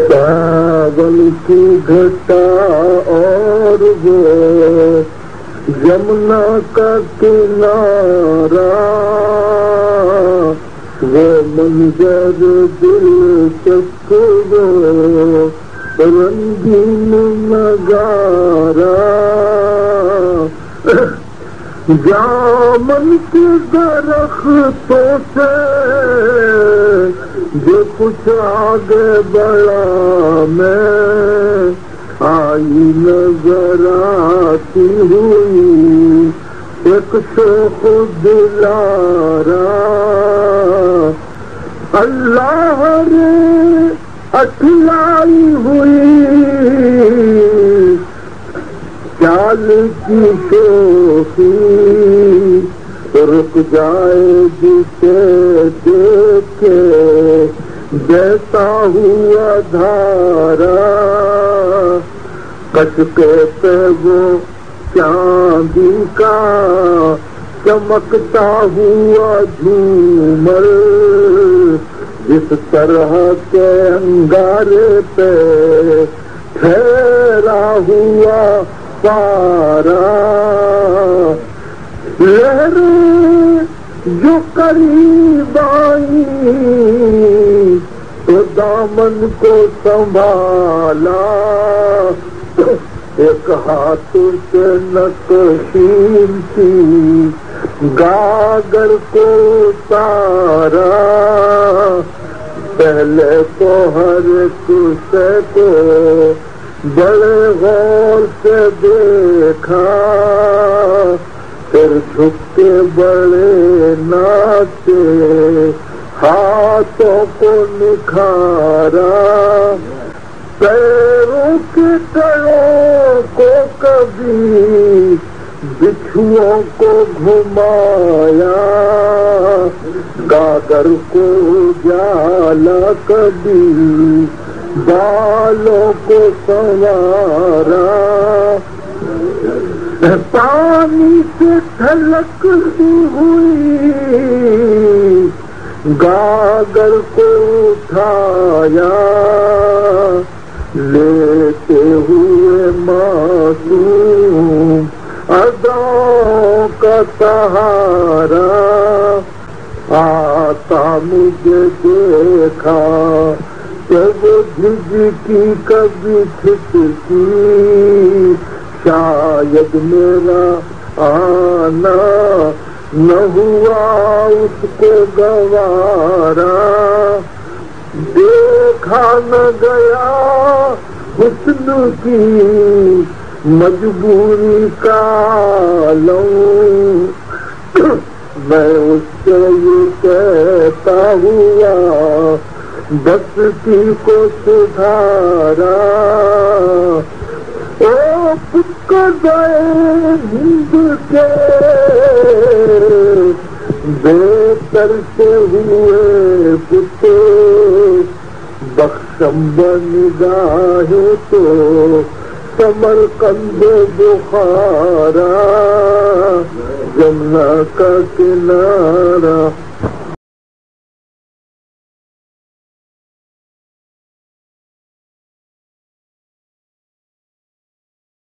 پاگل کی گھٹا اور وہ جمنا کا کنارہ، وہ منظر دلچسپ وہ رنگین نظارہ، جامن کے درختوں سے جو کچھ آگے بڑھا میں آئی نظر آتی ہوئی ایک شوخ دلارا، اللہ نے اٹھلائی ہوئی چال کی شوخی، رک جائے جسے دیکھ کے بہتا ہوا دھارا، کشکے پہ وہ چاندی کا چمکتا ہوا جھومر، جس طرح کے انگارے پہ ٹھہرا ہوا پارا، لہریں جو قریب آئیں تو دامن کو سنبھالا، ایک ہاتھ سے نقشین کی گاگر کو اتارا، پہلے تو ہر ایک شے کو بڑے غور سے دیکھا، پھر جھک کے بڑے ناچے ہاتھوں کو نکھارا، پیروں کے کڑوں کو کبھی بچھوؤں کو گھمایا، گاگر کو جالا کبھی بالوں کو سنوارا، پانی سے چھلکتی ہوئی گاگر کو اٹھایا، لیتے ہوئے معصوم اداؤں کا سہارا، آتا مجھے دیکھا جب جھجکی کبھی کھٹکی، شاید میرا آنا نہ ہوا اس کو گوارا، دیکھا نہ گیا حسن کی مجبوری کا عالم، میں اس سے یہ کہتا ہوا بستی کو سدھارا، او پکڑے ہند کے بہتر سے ہوئے پتے، بخشم بنگاہ تو سمرقند بخارا، جمنا کا کنارہ